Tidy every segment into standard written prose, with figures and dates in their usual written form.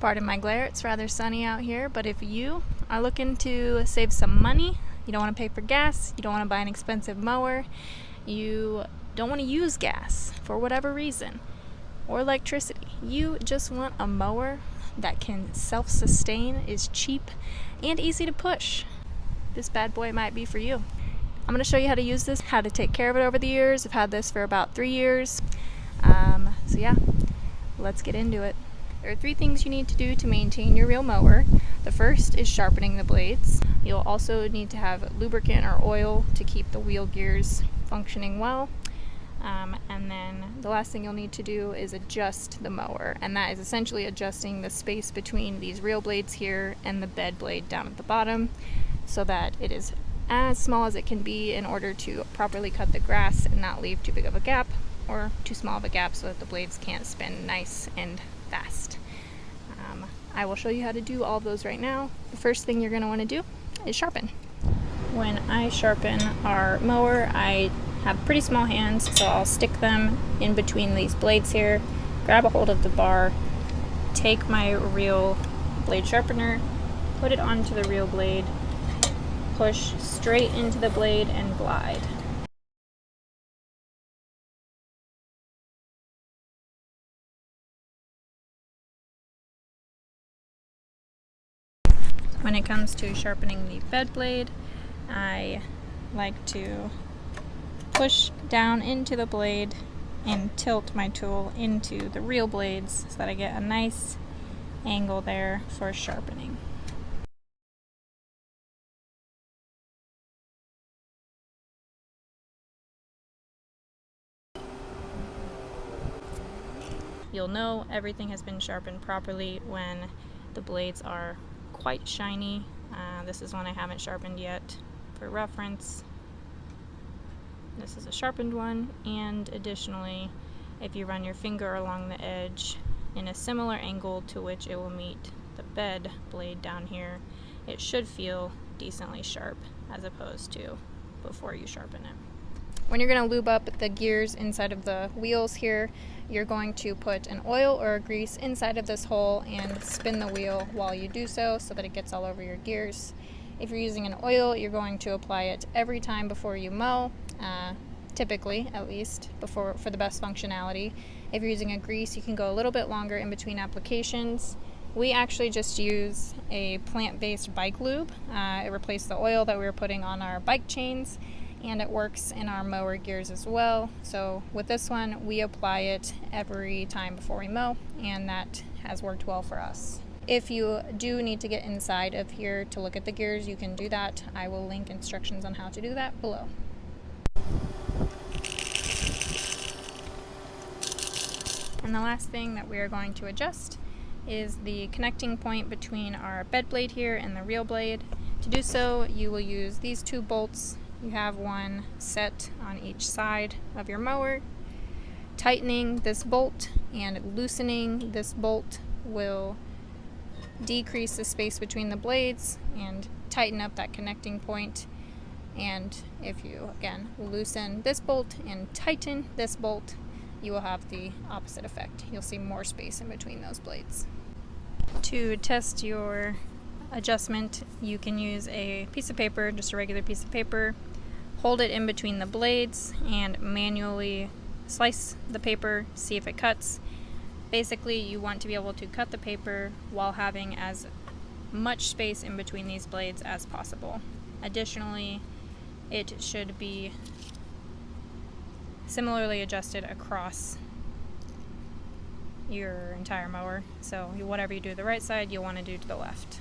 Pardon my glare, it's rather sunny out here, but if you are looking to save some money, you don't want to pay for gas, you don't want to buy an expensive mower, you don't want to use gas for whatever reason, or electricity, you just want a mower that can self-sustain, is cheap, and easy to push, this bad boy might be for you. I'm going to show you how to use this, how to take care of it over the years. I've had this for about 3 years. So yeah, let's get into it. There are 3 things you need to do to maintain your reel mower. The first is sharpening the blades. You'll also need to have lubricant or oil to keep the wheel gears functioning well. And then the last thing you'll need to do is adjust the mower, and that is essentially adjusting the space between these reel blades here and the bed blade down at the bottom so that it is as small as it can be in order to properly cut the grass and not leave too big of a gap or too small of a gap so that the blades can't spin nice and fast. I will show you how to do all of those right now. The first thing you're going to want to do is sharpen. When I sharpen our mower, I have pretty small hands, so I'll stick them in between these blades here, grab a hold of the bar, take my reel blade sharpener, put it onto the reel blade, push straight into the blade and glide. When it comes to sharpening the bed blade, I like to push down into the blade and tilt my tool into the reel blades so that I get a nice angle there for sharpening. You'll know everything has been sharpened properly when the blades are quite shiny. This is one I haven't sharpened yet. For reference, this is a sharpened one, and additionally, if you run your finger along the edge in a similar angle to which it will meet the bed blade down here, it should feel decently sharp as opposed to before you sharpen it. When you're going to lube up the gears inside of the wheels here, you're going to put an oil or a grease inside of this hole and spin the wheel while you do so that it gets all over your gears. If you're using an oil, you're going to apply it every time before you mow, typically at least, for the best functionality. If you're using a grease, you can go a little bit longer in between applications. We actually just use a plant-based bike lube. It replaced the oil that we were putting on our bike chains, and it works in our mower gears as well. So with this one, we apply it every time before we mow, and that has worked well for us. If you do need to get inside of here to look at the gears, you can do that. I will link instructions on how to do that below. And the last thing that we are going to adjust is the connecting point between our bed blade here and the reel blade. To do so, you will use these 2 bolts. You have one set on each side of your mower. Tightening this bolt and loosening this bolt will decrease the space between the blades and tighten up that connecting point. And if you, again, loosen this bolt and tighten this bolt, you will have the opposite effect. You'll see more space in between those blades. To test your adjustment, you can use a piece of paper, just a regular piece of paper, hold it in between the blades and manually slice the paper, see if it cuts. Basically, you want to be able to cut the paper while having as much space in between these blades as possible. Additionally, it should be similarly adjusted across your entire mower. So whatever you do to the right side, you'll want to do to the left.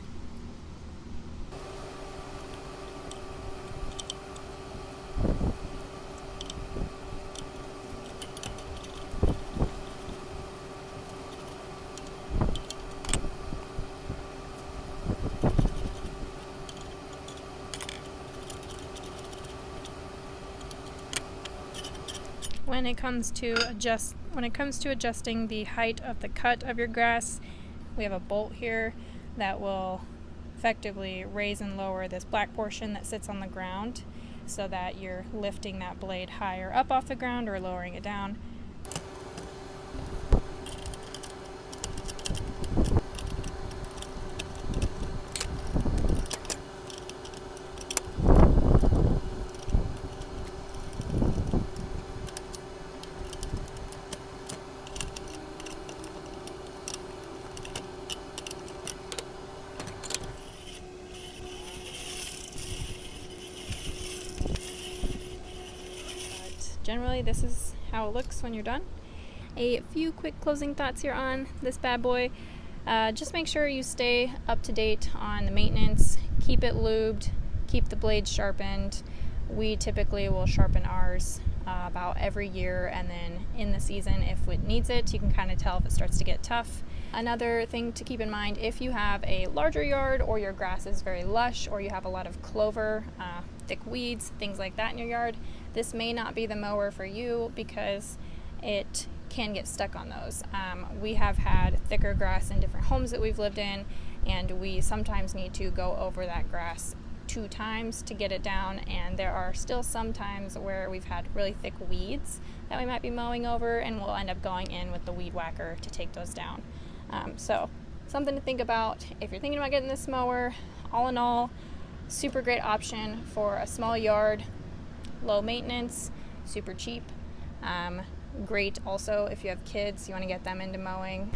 When it comes to adjusting the height of the cut of your grass, we have a bolt here that will effectively raise and lower this black portion that sits on the ground so that you're lifting that blade higher up off the ground or lowering it down. generally this is how it looks when you're done. A few quick closing thoughts here on this bad boy. Just make sure you stay up to date on the maintenance, keep it lubed, keep the blades sharpened. We typically will sharpen ours about every year, and then in the season if it needs it, you can kind of tell if it starts to get tough. Another thing to keep in mind, if you have a larger yard or your grass is very lush or you have a lot of clover, thick weeds, things like that in your yard, this may not be the mower for you because it can get stuck on those. We have had thicker grass in different homes that we've lived in, and we sometimes need to go over that grass 2 times to get it down, and there are still some times where we've had really thick weeds that we might be mowing over, and we'll end up going in with the weed whacker to take those down. So something to think about if you're thinking about getting this mower. All in all, super great option for a small yard, low maintenance, super cheap. Great also if you have kids, you want to get them into mowing.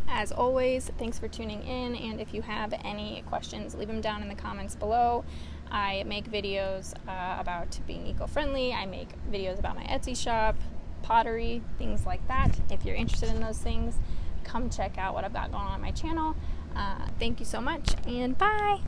As always, thanks for tuning in, and if you have any questions, leave them down in the comments below. I make videos about being eco-friendly. I make videos about my Etsy shop, pottery, things like that. If you're interested in those things, come check out what I've got going on my channel. Thank you so much, and bye!